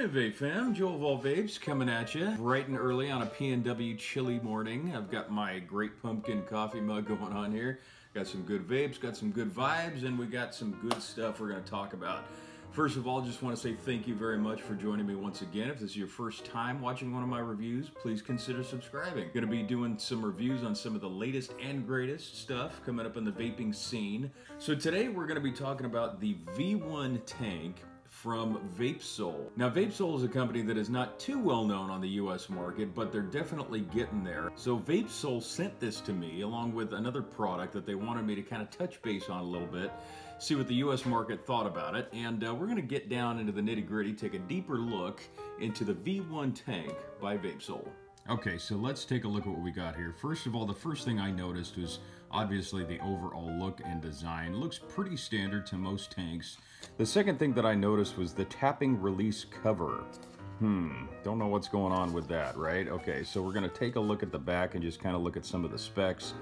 Vape fam, Joel of all Vapes coming at you bright and early on a PNW chilly morning. I've got my great pumpkin coffee mug going on here. Got some good vapes, got some good vibes, and we got some good stuff we're going to talk about. First of all, just want to say thank you very much for joining me once again. If this is your first time watching one of my reviews, please consider subscribing. Going to be doing some reviews on some of the latest and greatest stuff coming up in the vaping scene. So today we're going to be talking about the V1 tank from Vapesoul. Now, Vapesoul is a company that is not too well known on the US market, but they're definitely getting there. So Vapesoul sent this to me along with another product that they wanted me to kind of touch base on a little bit, see what the US market thought about it, and we're going to get down into the nitty-gritty, take a deeper look into the V1 tank by Vapesoul. Okay, so let's take a look at what we got here. First of all, the first thing I noticed was obviously the overall look and design. It looks pretty standard to most tanks. The second thing that I noticed was the tapping release cover. Don't know what's going on with that, right? Okay, so we're gonna take a look at the back and just kind of look at some of the specs.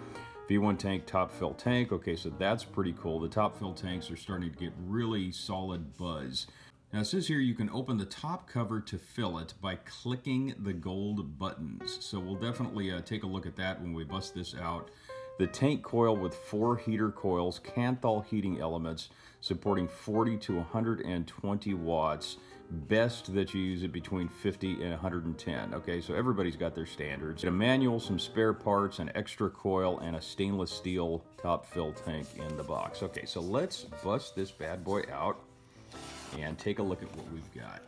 V1 tank, top fill tank. Okay, so that's pretty cool. The top fill tanks are starting to get really solid buzz. Now it says here you can open the top cover to fill it by clicking the gold buttons. So we'll definitely take a look at that when we bust this out. The tank coil with 4 heater coils, Canthal heating elements, supporting 40 to 120 watts. Best that you use it between 50 and 110. Okay, so everybody's got their standards. A manual, some spare parts, an extra coil, and a stainless steel top fill tank in the box. Okay, so let's bust this bad boy out and take a look at what we've got.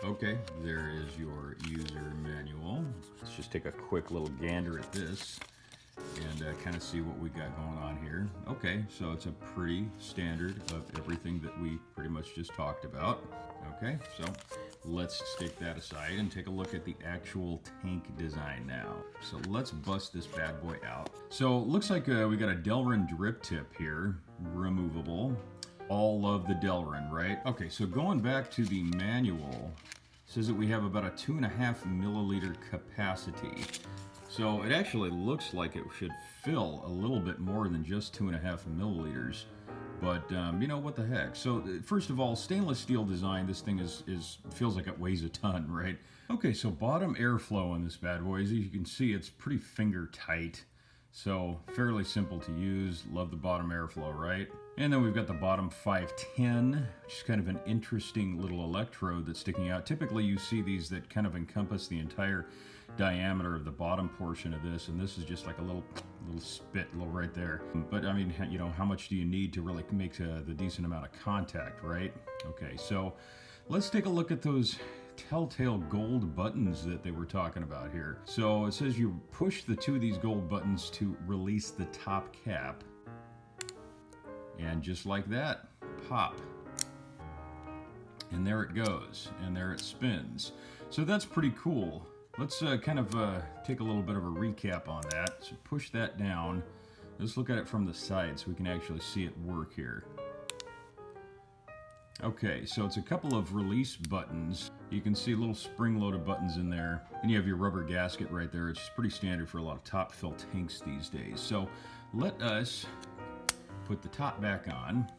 Okay, there is your user manual. Let's just take a quick little gander at this and kind of see what we got going on here. Okay, so it's a pretty standard of everything that we pretty much just talked about. Okay, so let's stick that aside and take a look at the actual tank design now. So let's bust this bad boy out. So it looks like we got a Delrin drip tip here, removable. All of the Delrin, right? Okay, so going back to the manual, it says that we have about a 2.5 milliliter capacity. So it actually looks like it should fill a little bit more than just 2.5 milliliters. But you know, what the heck? So first of all, stainless steel design, this thing feels like it weighs a ton, right? Okay, so bottom airflow on this bad boy, as you can see, it's pretty finger tight. So fairly simple to use. Love the bottom airflow, right? And then we've got the bottom 510, which is kind of an interesting little electrode that's sticking out. Typically you see these that kind of encompass the entire diameter of the bottom portion of this, and this is just like a little spit right there. But I mean, you know, how much do you need to really make the decent amount of contact, right? Okay, so let's take a look at those telltale gold buttons that they were talking about here. So it says you push the 2 of these gold buttons to release the top cap. And just like that, pop. And there it goes, and there it spins. So that's pretty cool. Let's kind of take a little bit of a recap on that. So push that down. Let's look at it from the side so we can actually see it work here. Okay, so it's a couple of release buttons. You can see little spring-loaded buttons in there. And you have your rubber gasket right there. It's pretty standard for a lot of top fill tanks these days. So let us put the top back on,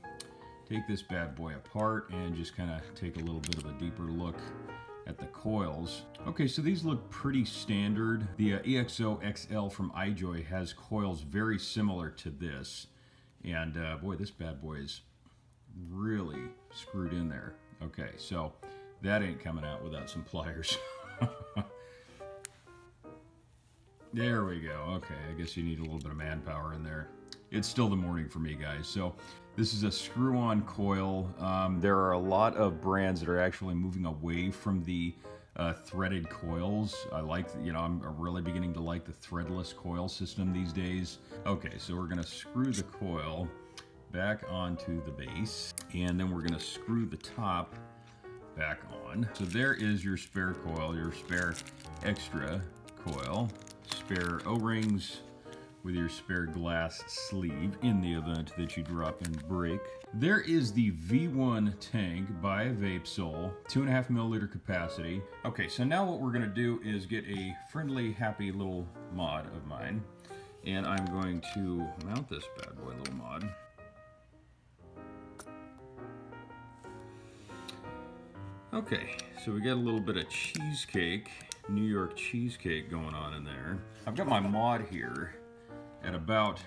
take this bad boy apart, and just kind of take a little bit of a deeper look at the coils. Okay, so these look pretty standard. The EXO XL from iJoy has coils very similar to this. And boy, this bad boy is really screwed in there. Okay, so that ain't coming out without some pliers. There we go. Okay, I guess you need a little bit of manpower in there. It's still the morning for me, guys. So this is a screw-on coil. There are a lot of brands that are actually moving away from the threaded coils. I like, you know, I'm really beginning to like the threadless coil system these days. Okay, so we're gonna screw the coil back onto the base, and then we're gonna screw the top back on. So there is your spare coil, your spare extra coil, spare O-rings, with your spare glass sleeve in the event that you drop and break. There is the V1 tank by Vapesoul, 2.5 milliliter capacity. Okay, so now what we're gonna do is get a friendly, happy little mod of mine, and I'm going to mount this bad boy little mod Okay, so we got a little bit of cheesecake, New York cheesecake going on in there. I've got my mod here at about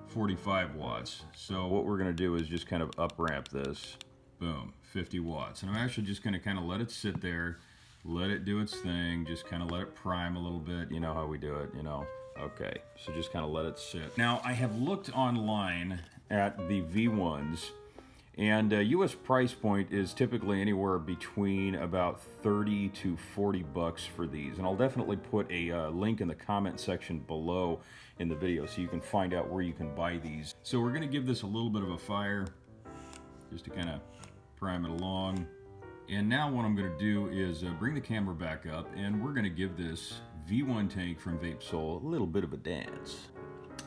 45 watts. So what we're gonna do is just kind of up ramp this. Boom, 50 watts. And I'm actually just gonna kind of let it sit there, let it do its thing, just kind of let it prime a little bit. You know how we do it, you know. Okay, so just kind of let it sit. Now, I have looked online at the V1s, and US price point is typically anywhere between about 30 to 40 bucks for these. And I'll definitely put a link in the comment section below in the video so you can find out where you can buy these. So we're gonna give this a little bit of a fire just to kind of prime it along. And now what I'm gonna do is bring the camera back up, and we're gonna give this V1 tank from Vapesoul a little bit of a dance.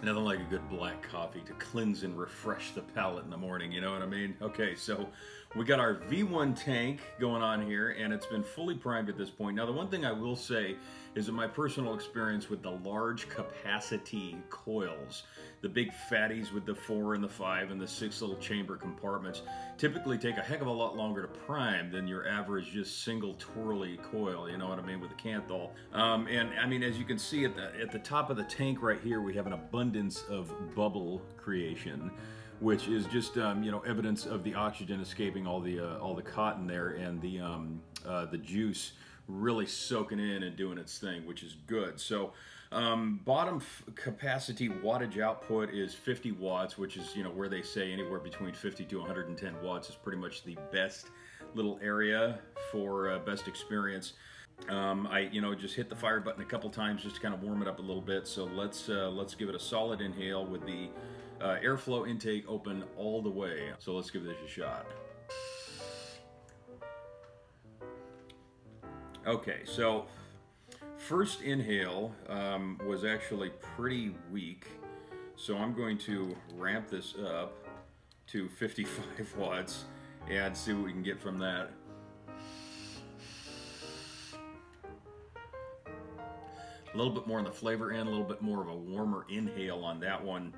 Nothing like a good black coffee to cleanse and refresh the palate in the morning, you know what I mean? Okay, so we got our V1 tank going on here, and it's been fully primed at this point. Now, the one thing I will say is that my personal experience with the large capacity coils, the big fatties with the 4 and the 5 and the 6 little chamber compartments, typically take a heck of a lot longer to prime than your average just single twirly coil, you know what I mean, with the Canthal. And I mean, as you can see at the top of the tank right here, we have an abundance of bubble creation, which is just you know, evidence of the oxygen escaping all the cotton there, and the juice really soaking in and doing its thing, which is good. So bottom capacity wattage output is 50 watts, which is, you know, where they say anywhere between 50 to 110 watts is pretty much the best little area for best experience. I, you know, just hit the fire button a couple times just to kind of warm it up a little bit. So let's give it a solid inhale with the airflow intake open all the way. So let's give this a shot. Okay, so first inhale was actually pretty weak, so I'm going to ramp this up to 55 watts and see what we can get from that. A little bit more on the flavor end, a little bit more of a warmer inhale on that one.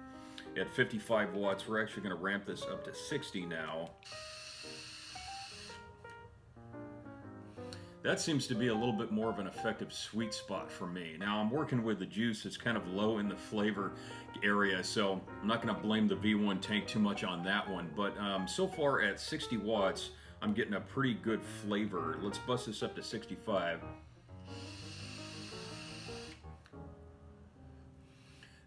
At 55 watts, we're actually going to ramp this up to 60 now. That seems to be a little bit more of an effective sweet spot for me. Now, I'm working with the juice that's kind of low in the flavor area, so I'm not going to blame the V1 tank too much on that one. But so far at 60 watts, I'm getting a pretty good flavor. Let's bust this up to 65.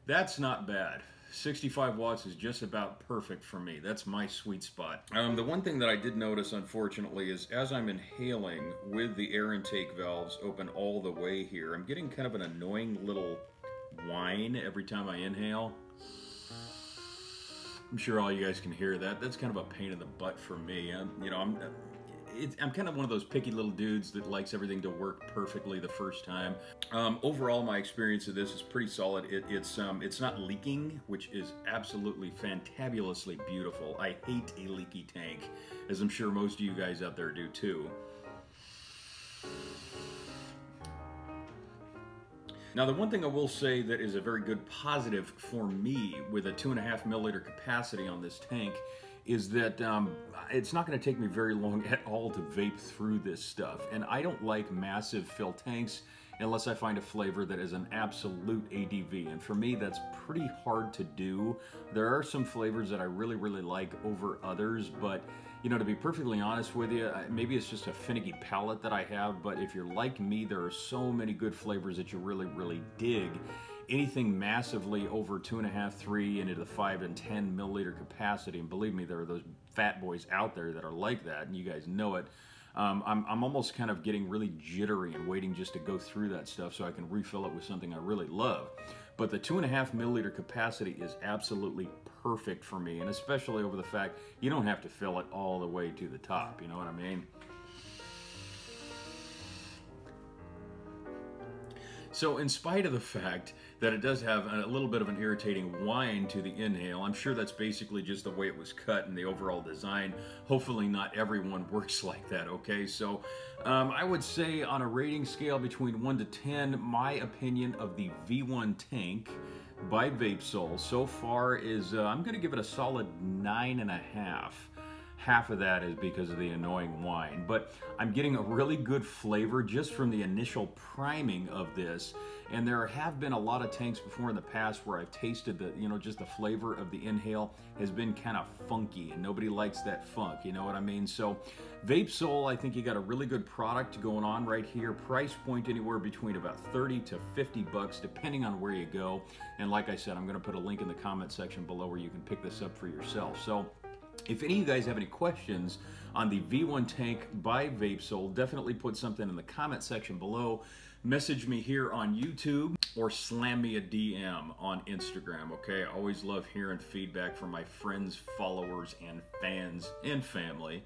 That's not bad. 65 watts is just about perfect for me. That's my sweet spot. The one thing that I did notice, unfortunately, is as I'm inhaling with the air intake valves open all the way here, I'm getting kind of an annoying little whine every time I inhale. I'm sure all you guys can hear that. That's kind of a pain in the butt for me. You know, I'm kind of one of those picky little dudes that likes everything to work perfectly the first time. Overall, my experience of this is pretty solid. It's not leaking, which is absolutely fantabulously beautiful. I hate a leaky tank, as I'm sure most of you guys out there do too. Now, the one thing I will say that is a very good positive for me with a 2.5 milliliter capacity on this tank is that it's not going to take me very long at all to vape through this stuff. And I don't like massive fill tanks unless I find a flavor that is an absolute ADV. And for me, that's pretty hard to do. There are some flavors that I really, really like over others, but you know, to be perfectly honest with you, maybe it's just a finicky palate that I have, but if you're like me, there are so many good flavors that you really, really dig. Anything massively over 2.5, 3 into the 5 and 10 milliliter capacity, and believe me, there are those fat boys out there that are like that, and you guys know it. I'm almost kind of getting really jittery and waiting just to go through that stuff so I can refill it with something I really love. But the 2.5 milliliter capacity is absolutely perfect for me, and especially over the fact you don't have to fill it all the way to the top, you know what I mean? So in spite of the fact that it does have a little bit of an irritating whine to the inhale, I'm sure that's basically just the way it was cut and the overall design. Hopefully not everyone works like that, okay? So I would say on a rating scale between 1 to 10, my opinion of the V1 tank by Vapesoul so far is, I'm gonna give it a solid 9.5. half of that is because of the annoying whine. But I'm getting a really good flavor just from the initial priming of this. And there have been a lot of tanks before in the past where I've tasted the, you know, just the flavor of the inhale has been kind of funky, and nobody likes that funk, you know what I mean? So Vapesoul, I think you got a really good product going on right here. Price point anywhere between about 30 to 50 bucks, depending on where you go. And like I said, I'm gonna put a link in the comment section below where you can pick this up for yourself. So if any of you guys have any questions on the V1 tank by Vapesoul, definitely put something in the comment section below. Message me here on YouTube or slam me a DM on Instagram, okay? I always love hearing feedback from my friends, followers, and fans and family.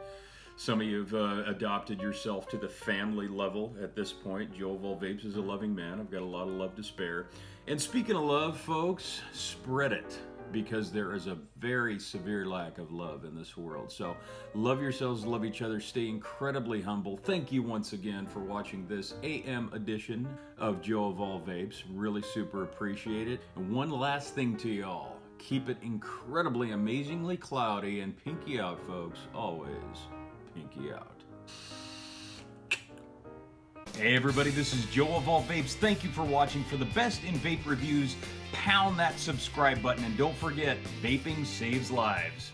Some of you have adopted yourself to the family level at this point. Joe of all Vapes is a loving man. I've got a lot of love to spare. And speaking of love, folks, spread it, because there is a very severe lack of love in this world. So love yourselves, love each other, stay incredibly humble. Thank you once again for watching this AM edition of Joe of all Vapes. Really super appreciate it. And one last thing to y'all, keep it incredibly, amazingly cloudy, and pinky out, folks. Always pinky out. Hey everybody, this is Joe of all Vapes. Thank you for watching. For the best in vape reviews, pound that subscribe button, and don't forget, vaping saves lives.